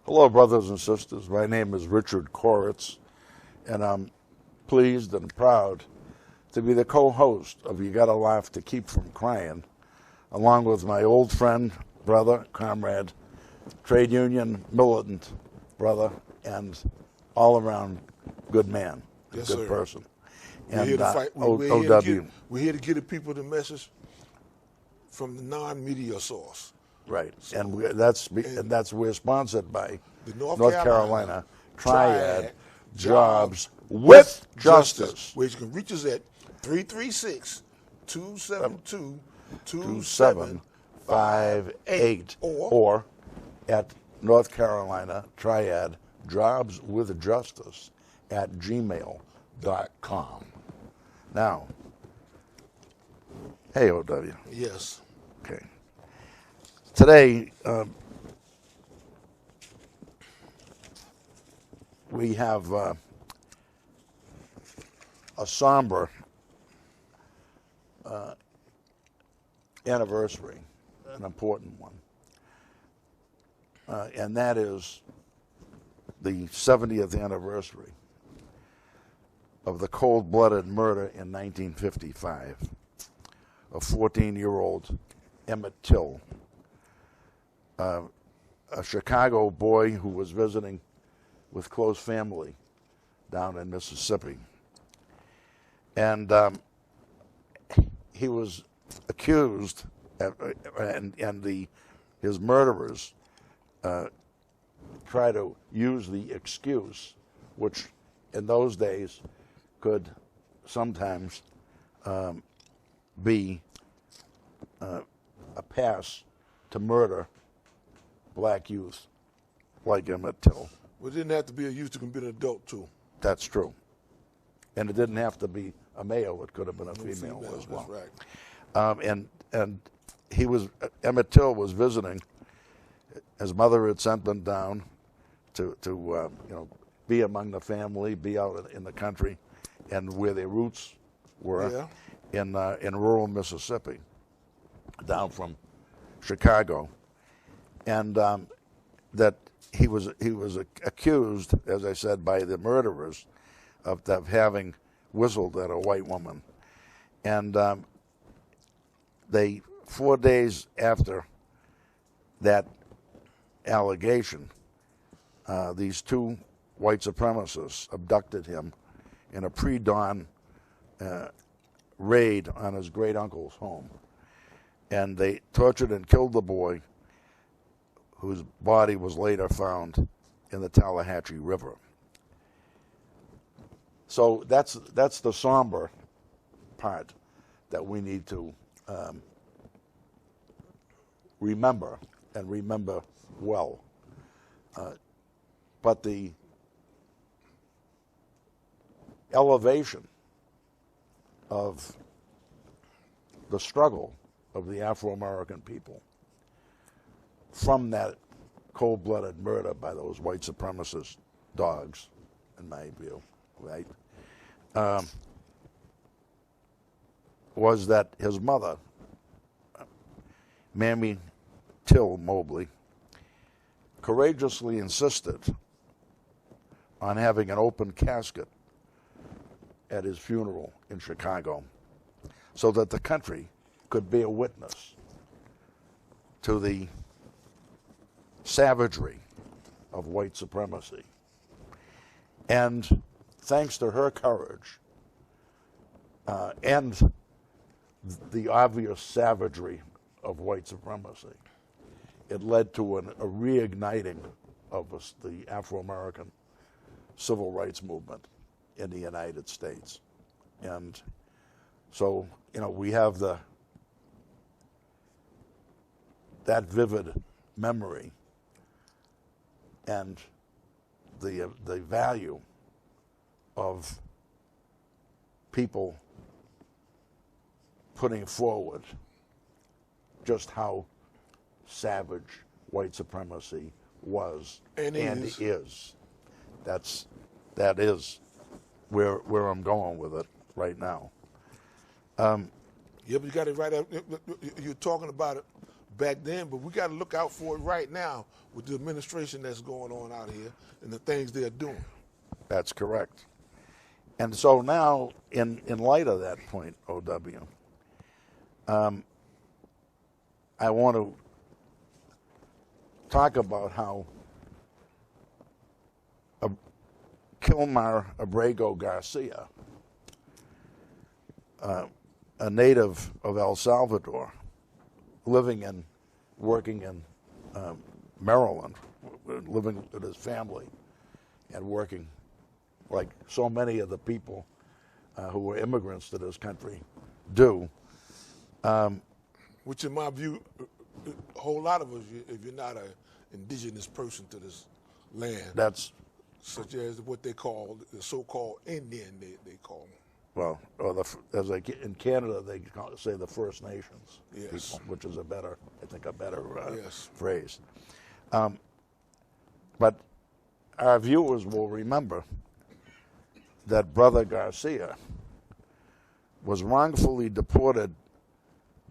Hello, brothers and sisters. My name is Richard Koritz, and I'm pleased and proud to be the co-host of You Gotta Laugh to Keep From Crying, along with my old friend, brother, comrade, trade union militant brother, and all-around good man, Yes, good sir. person. We're And here to fight. OW. We're here to get the people the message from the non-media source. Right, So, and we're sponsored by the North Carolina Triad Jobs with with Justice. Where you can reach us at 336-272-2758 2758 or at North Carolina Triad Jobs with Justice at gmail.com. Now, hey, OW. Yes. Okay. Today, we have a somber anniversary, an important one, and that is the 70th anniversary of the cold-blooded murder in 1955 of 14-year-old Emmett Till, a Chicago boy who was visiting with close family down in Mississippi. And he was accused, his murderers try to use the excuse, which in those days could sometimes be a pass to murder black youth like Emmett Till. Well, it didn't have to be a youth, it can be an adult too. That's true. And it didn't have to be a male, it could have been a female as well. That's right. And Emmett Till was visiting. His mother had sent them down to be among the family, be out in the country, and where their roots were in rural Mississippi, down from Chicago, and that he was accused, as I said, by the murderers of having whistled at a white woman, and 4 days after that allegation, these two white supremacists abducted him in a pre-dawn raid on his great uncle's home, and they tortured and killed the boy, whose body was later found in the Tallahatchie River. So that's the somber part that we need to remember, and remember well. But the elevation of the struggle of the Afro-American people from that cold-blooded murder by those white supremacist dogs, in my view, right, was that his mother, Mammy Till Mobley, courageously insisted on having an open casket at his funeral in Chicago so that the country could be a witness to the savagery of white supremacy. And thanks to her courage and the obvious savagery of white supremacy, it led to a reigniting of the Afro-American civil rights movement in the United States. And so, we have that vivid memory and the value of people putting forward just how savage white supremacy was and is. That is where I'm going with it right now. Yeah, but you got it right up. You're talking about it back then, but we got to look out for it right now with the administration that's going on out here and the things they're doing. That's correct. And so now, in light of that point, O.W., I want to talk about how Kilmar Abrego Garcia, a native of El Salvador, living and working in Maryland, living with his family and working like so many of the people who were immigrants to this country do. Which, in my view, a whole lot of us, if you're not an indigenous person to this land, That's, such as what they call the so-called Indian, they call them. well, or in Canada, they say the First Nations Yes. people, which is I think a better Yes. phrase. But our viewers will remember that Brother Garcia was wrongfully deported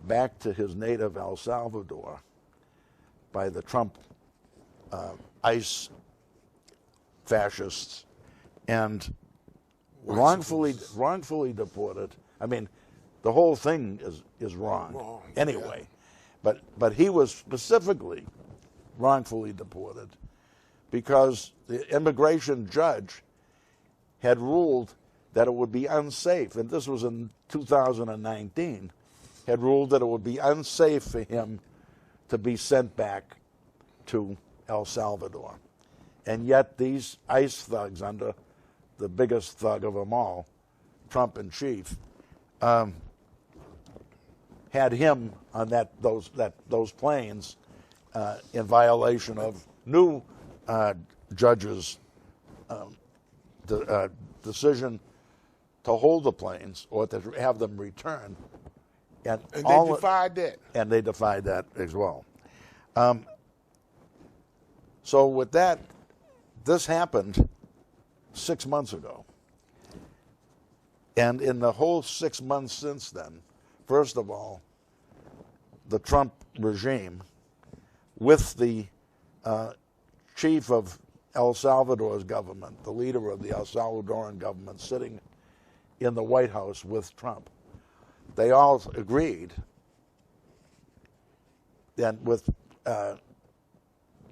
back to his native El Salvador by the Trump ICE fascists, and wrongfully deported. I mean, the whole thing is wrong anyway. Yeah. But he was specifically wrongfully deported because the immigration judge had ruled that it would be unsafe, and this was in 2019, had ruled that it would be unsafe for him to be sent back to El Salvador. And yet these ICE thugs, under the biggest thug of them all, Trump in chief, had him on those planes in violation of new judges' decision to hold the planes or to have them return. And they defied that. And they defied that as well. So with that, this happened 6 months ago. And in the whole 6 months since then, first of all, the Trump regime, with the chief of El Salvador's government, the leader of the El Salvadoran government, sitting in the White House with Trump, they all agreed, and with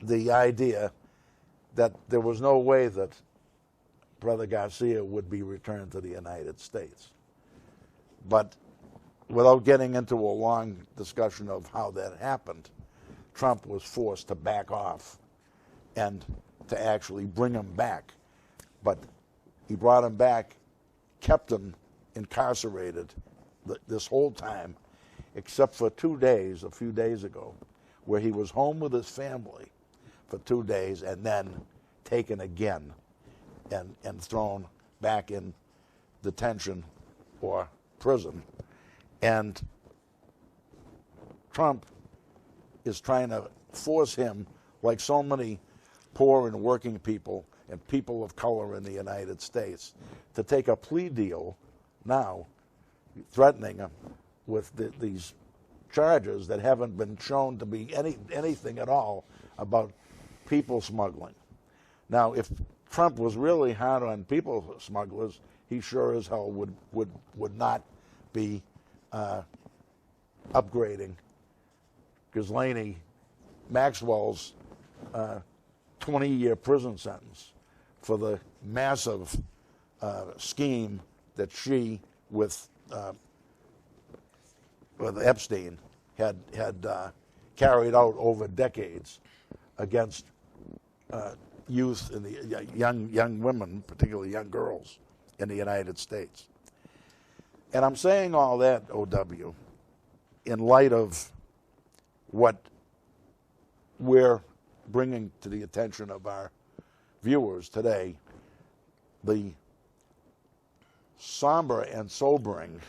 the idea that there was no way that Brother Garcia would be returned to the United States. But without getting into a long discussion of how that happened, Trump was forced to back off and to actually bring him back. But he brought him back, kept him incarcerated this whole time, except for 2 days, a few days ago, where he was home with his family for 2 days and then taken again and thrown back in detention or prison. And Trump is trying to force him, like so many poor and working people and people of color in the United States, to take a plea deal now, threatening him with these charges that haven't been shown to be anything at all about people smuggling. Now, if Trump was really hard on people smugglers, he sure as hell would not be upgrading Ghislaine Maxwell's 20-year prison sentence for the massive scheme that she, with Epstein, had carried out over decades against youth and the young women, particularly young girls, in the United States. And I'm saying all that, O.W., in light of what we're bringing to the attention of our viewers today, the somber and sobering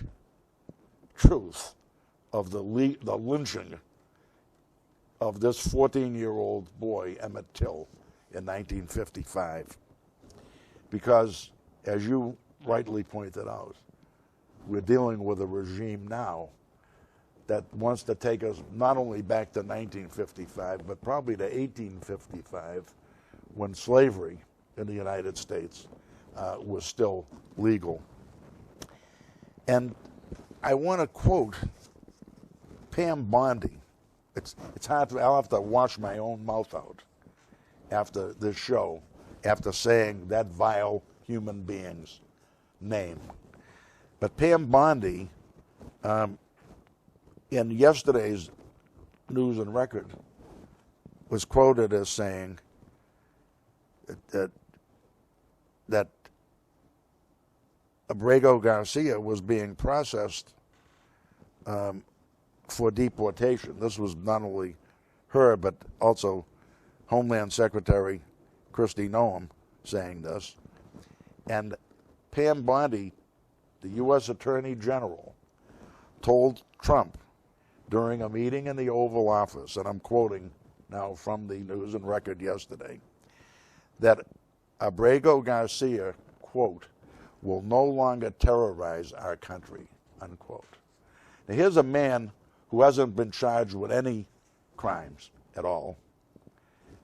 truth of the lynching of this 14-year-old boy, Emmett Till, in 1955. Because, as you rightly pointed out, we're dealing with a regime now that wants to take us not only back to 1955, but probably to 1855, when slavery in the United States was still legal. And I want to quote Pam Bondi. It's hard to, I'll have to wash my own mouth out after this show, after saying that vile human being's name. But Pam Bondi, in yesterday's News and Record, was quoted as saying that Abrego Garcia was being processed for deportation. This was not only her, but also Homeland Secretary Kristi Noem saying this. And Pam Bondi, the U.S. Attorney General, told Trump during a meeting in the Oval Office, and I'm quoting now from the News and Record yesterday, that Abrego Garcia, quote, will no longer terrorize our country, unquote. Now, here's a man who hasn't been charged with any crimes at all,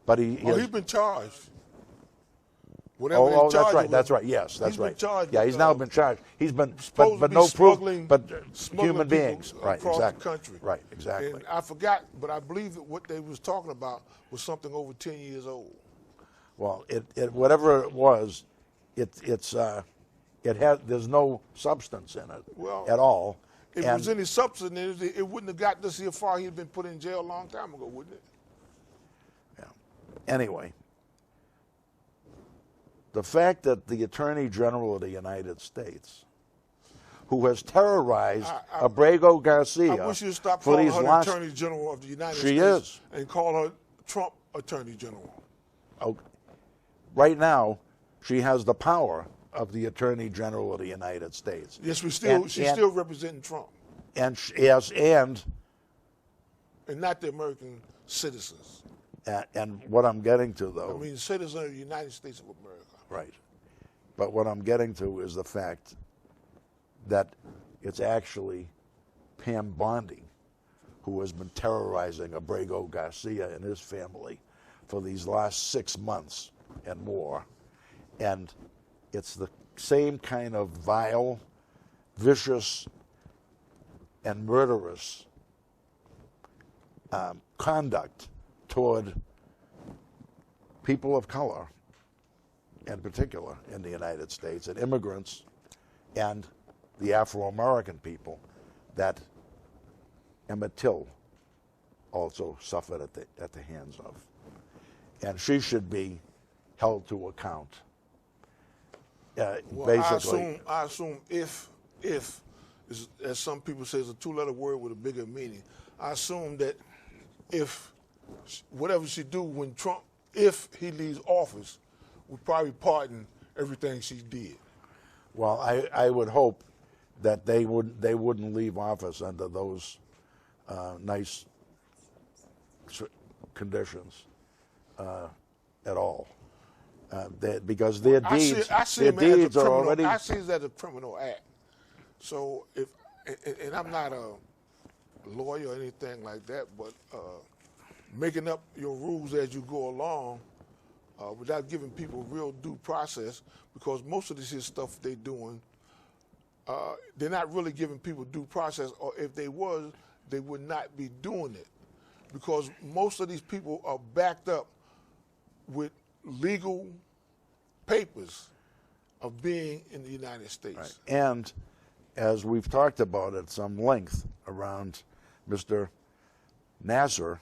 but he's been charged. Oh, that's right. That's right. Yes, that's right. Yeah, he's now been charged. He's been, but no proof. But human beings, right? Across Exactly. the country. Right. Exactly. And I forgot, but I believe that what they was talking about was something over 10 years old. Well, whatever it was, there's no substance in it at all. If there was any substance in it, it wouldn't have got to see how far he'd been put in jail a long time ago, wouldn't it? Yeah. Anyway. The fact that the Attorney General of the United States, who has terrorized Abrego Garcia, I wish you'd stop calling her the Attorney General of the United States. She is. And call her Trump Attorney General. Okay. Right now, she has the power of the Attorney General of the United States. Yes, she's still representing Trump. And not the American citizens. And what I'm getting to, though, I mean, citizens of the United States of America. Right. But what I'm getting to is the fact that it's actually Pam Bondi who has been terrorizing Abrego Garcia and his family for these last 6 months and more. And it's the same kind of vile, vicious, and murderous conduct toward people of color, in particular in the United States, and immigrants and the Afro-American people that Emmett Till also suffered at the hands of. And she should be held to account. Basically, I assume if, as some people say, it's a two-letter word with a bigger meaning. I assume that if whatever she do when Trump, if he leaves office, would probably pardon everything she did. Well, I would hope that they wouldn't leave office under those nice conditions at all, because their deeds are already. I see it as a criminal act. So and I'm not a lawyer or anything like that, but making up your rules as you go along without giving people real due process, because most of this is stuff they're doing, they're not really giving people due process, or if they was, they would not be doing it, because most of these people are backed up with legal papers of being in the United States. Right. And as we've talked about at some length around Mr. Nasser,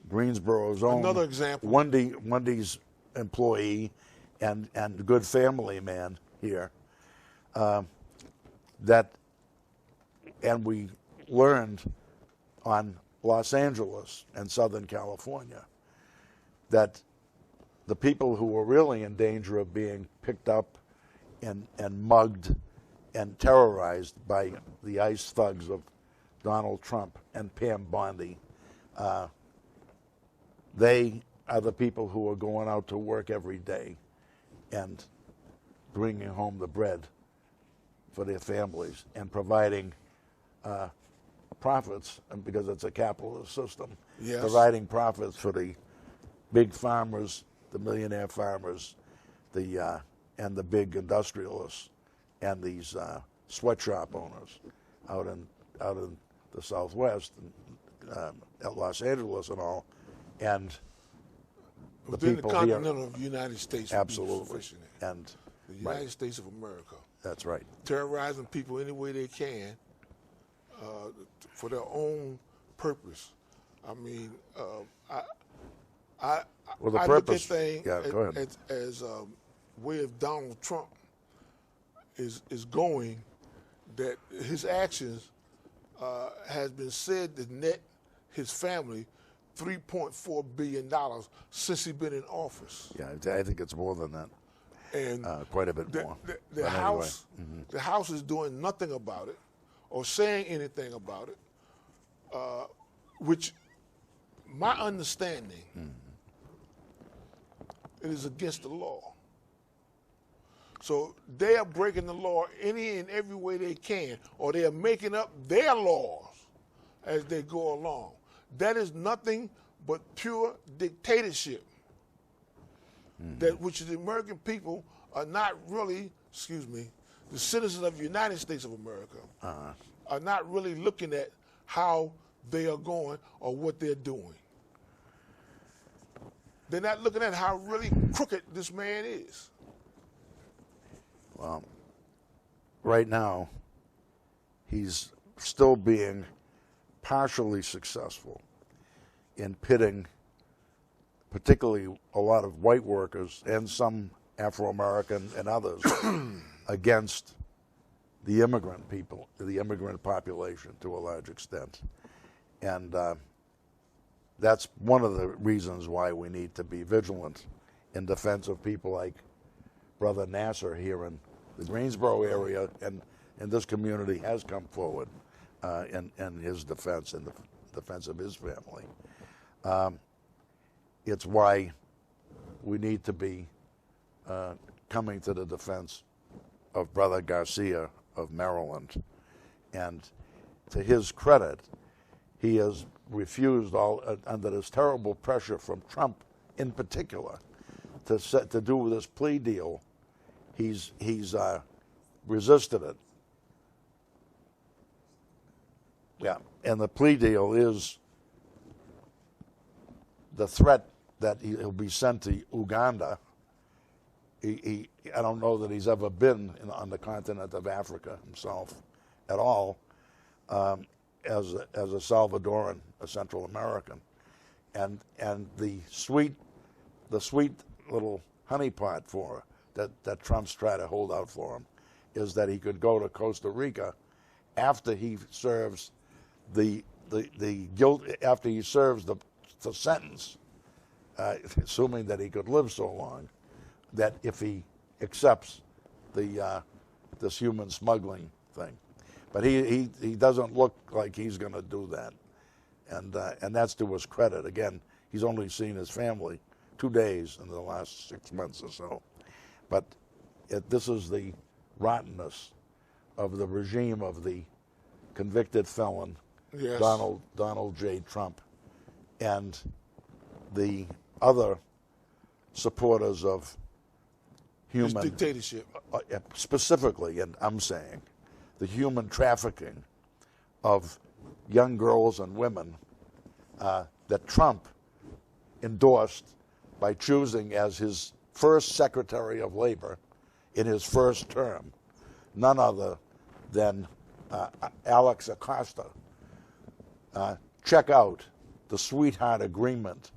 Greensboro's own, another example, Wendy's employee and good family man here, that, and we learned on Los Angeles and Southern California that the people who were really in danger of being picked up and mugged and terrorized by the ICE thugs of Donald Trump and Pam Bondi, they are the people who are going out to work every day and bringing home the bread for their families and providing profits, and because it's a capitalist system, Yes. providing profits for the big farmers, the millionaire farmers, and the big industrialists, and these sweatshop owners out in the Southwest, at Los Angeles and all, and the Within people the here. continental United States. would be Absolutely, sufficient. and The United right, States of America. that's right. Terrorizing people any way they can for their own purpose. I mean, I Well, the I purpose- look at things yeah, go ahead. as a way of Donald Trump is going, that his actions has been said to net his family $3.4 billion since he's been in office. Yeah, I think it's more than that, And quite a bit more. the But anyway, House, the House is doing nothing about it or saying anything about it, which my understanding, it is against the law. So they are breaking the law any and every way they can, or they are making up their laws as they go along. That is nothing but pure dictatorship. That which the American people are not really, the citizens of the United States of America are not really looking at how they are going or what they're doing. They're not looking at how really crooked this man is. Well, right now, he's still being partially successful in pitting particularly a lot of white workers and some Afro-American and others against the immigrant people, the immigrant population to a large extent. And that's one of the reasons why we need to be vigilant in defense of people like Brother Nasser here in the Greensboro area, and this community has come forward in his defense, in the defense of his family. It's why we need to be coming to the defense of Brother Garcia of Maryland. And to his credit, he has refused under this terrible pressure from Trump in particular to do this plea deal. He's resisted it. Yeah, and the plea deal is the threat that he'll be sent to Uganda. I don't know that he's ever been on the continent of Africa himself at all, as a Salvadoran, a Central American, and the sweet little honeypot for that Trump's trying to hold out for him is that he could go to Costa Rica after he serves the guilt, after he serves the sentence, assuming that he could live so long, that if he accepts this human smuggling thing. But he doesn't look like he's going to do that, and that's to his credit. Again, he's only seen his family 2 days in the last 6 months or so. But this is the rottenness of the regime of the convicted felon, Yes. Donald J. Trump, and the other supporters of It's human dictatorship. specifically, and I'm saying the human trafficking of young girls and women that Trump endorsed by choosing as his first Secretary of Labor in his first term, none other than Alex Acosta. Check out the sweetheart agreement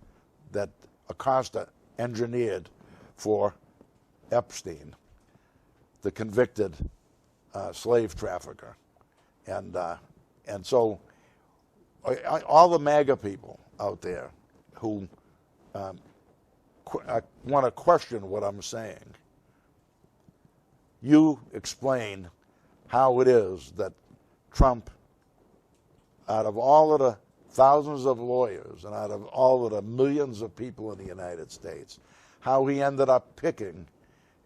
that Acosta engineered for Epstein, the convicted slave trafficker. And so all the MAGA people out there who want to question what I'm saying, you explain how it is that Trump, out of all of the thousands of lawyers and out of all of the millions of people in the United States, how he ended up picking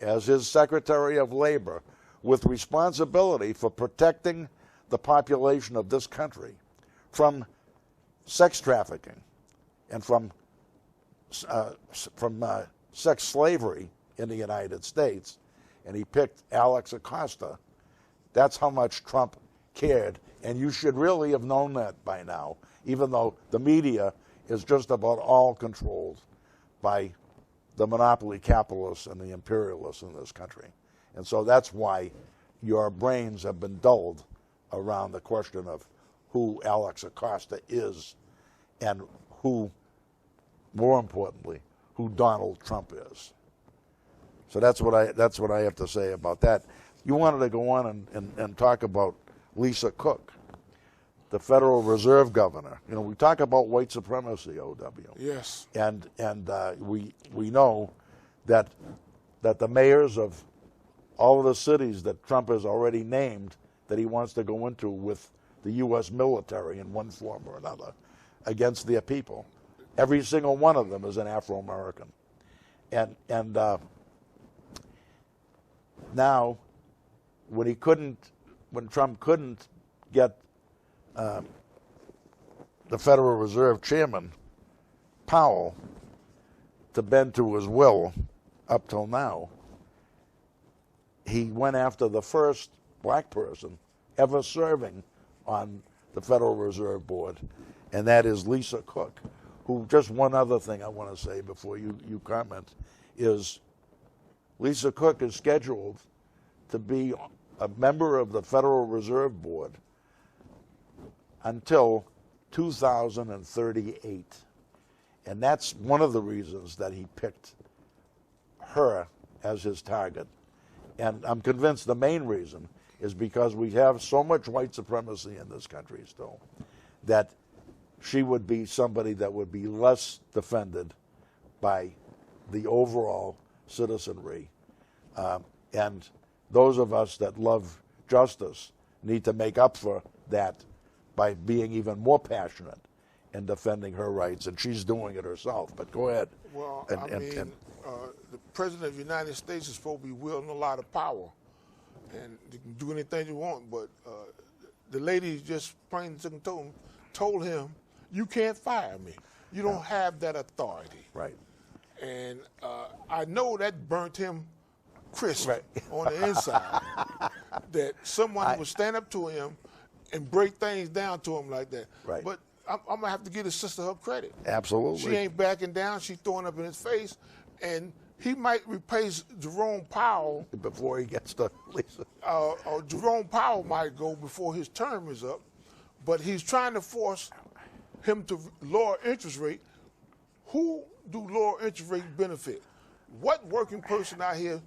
as his Secretary of Labor with responsibility for protecting the population of this country from sex trafficking and from sex slavery in the United States, and he picked Alex Acosta, that's how much Trump cared. And you should really have known that by now, even though the media is just about all controlled by the monopoly capitalists and the imperialists in this country. And so that's why your brains have been dulled around the question of who Alex Acosta is and who, more importantly, who Donald Trump is. So that's what I have to say about that. You wanted to go on and talk about Lisa Cook, the Federal Reserve Governor. You know, we talk about white supremacy, O.W. Yes. And we know that the mayors of all of the cities that Trump has already named that he wants to go into with the U.S. military in one form or another against their people, every single one of them is an Afro-American. And now, when Trump couldn't get the Federal Reserve Chairman, Powell, to bend to his will up till now, he went after the first black person ever serving on the Federal Reserve Board, and that is Lisa Cook, who, just one other thing I want to say before you comment, is Lisa Cook is scheduled to be a member of the Federal Reserve Board until 2038. And that's one of the reasons that he picked her as his target. And I'm convinced the main reason is because we have so much white supremacy in this country still that she would be somebody that would be less defended by the overall citizenry. And those of us that love justice need to make up for that by being even more passionate in defending her rights, and she's doing it herself. But go ahead. Well, the President of the United States is supposed to be wielding a lot of power, and you can do anything you want, but the lady just plain told him, you can't fire me. You don't have that authority. Right. And I know that burnt him crisp on the inside, that someone would stand up to him and break things down to him like that. Right. But I'm going to have to give his sister her credit. Absolutely. She ain't backing down. She's throwing up in his face. And he might replace Jerome Powell. Before he gets to Lisa. Jerome Powell might go before his term is up. But he's trying to force him to lower interest rate. Who do lower interest rate benefit? What working person out here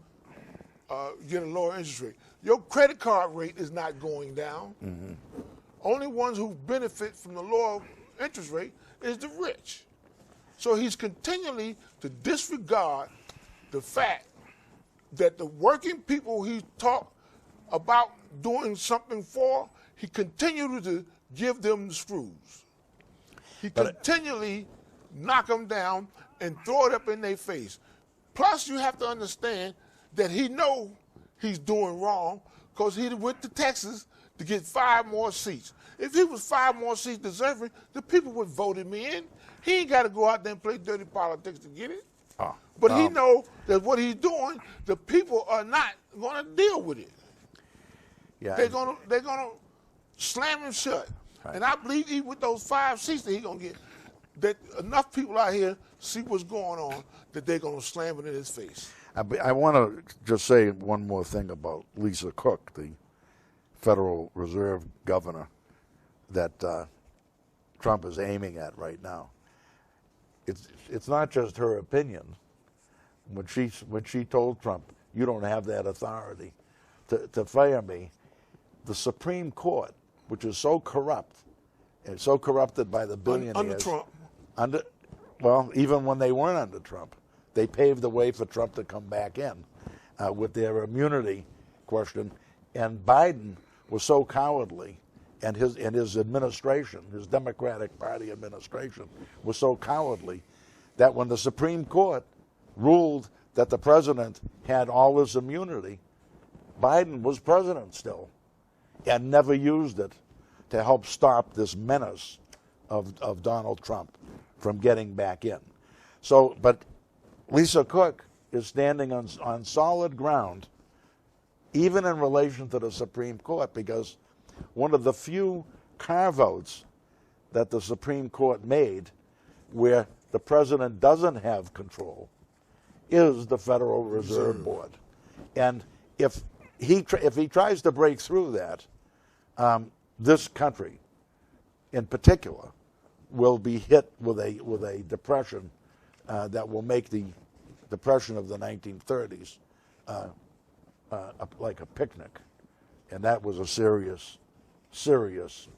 get a lower interest rate? Your credit card rate is not going down. Mm-hmm. Only ones who benefit from the lower interest rate is the rich. So he's continually to disregard the fact that the working people he talked about doing something for, he continued to give them the screws. He continually knock them down and throw it up in their face. Plus, you have to understand that he know he's doing wrong because he went to Texas to get 5 more seats. If he was 5 more seats deserving, the people would vote him in. He ain't got to go out there and play dirty politics to get it. But he know that what he's doing, the people are not going to deal with it. Yeah, they're gonna slam him shut. Right. And I believe even with those 5 seats that he's going to get, that enough people out here see what's going on that they're going to slam it in his face. I want to just say one more thing about Lisa Cook, the Federal Reserve Governor that Trump is aiming at right now. It's not just her opinion. When she told Trump, you don't have that authority to fire me, the Supreme Court, which is so corrupt and so corrupted by the billionaires. Under Trump. Well, even when they weren't under Trump, they paved the way for Trump to come back in with their immunity question. And Biden was so cowardly, and his administration, his Democratic Party administration, was so cowardly that when the Supreme Court ruled that the president had all this immunity, Biden was president still and never used it to help stop this menace of Donald Trump from getting back in. So, but Lisa Cook is standing on solid ground, even in relation to the Supreme Court, because one of the few carve-outs that the Supreme Court made where the president doesn't have control is the Federal Reserve Board. And if he tries to break through that, this country in particular will be hit with a depression that will make the depression of the 1930s like a picnic. And that was a serious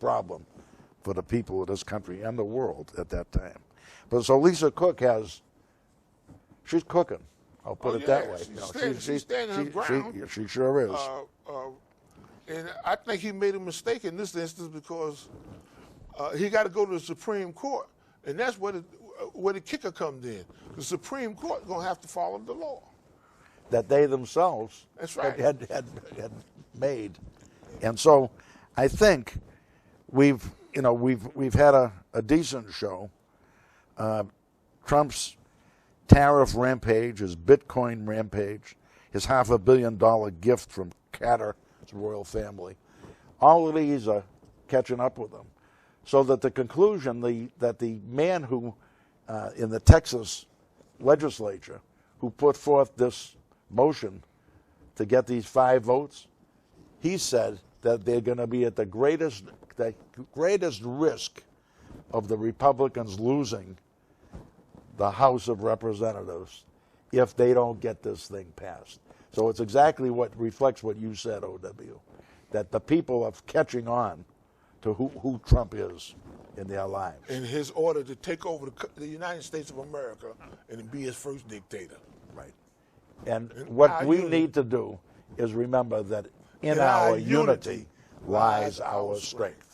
problem for the people of this country and the world at that time. But so Lisa Cook she's cooking. I'll put it that way. She's standing her ground. She sure is. And I think he made a mistake in this instance because he got to go to the Supreme Court, and that's where the kicker comes in. The Supreme Court is going to have to follow the law that they themselves that's right. had made. And so I think we've had a decent show. Trump's tariff rampage, his Bitcoin rampage, his $500 million gift from Qatar, his royal family, all of these are catching up with him. So that the conclusion that the man who, in the Texas legislature, who put forth this motion to get these 5 votes, he said that they're going to be at the greatest risk of the Republicans losing the House of Representatives if they don't get this thing passed. So it's exactly what reflects what you said, O.W., that the people are catching on to who Trump is in their lives. In his order to take over the United States of America and be his first dictator. Right. And what we need to do is remember that in our unity lies our strength.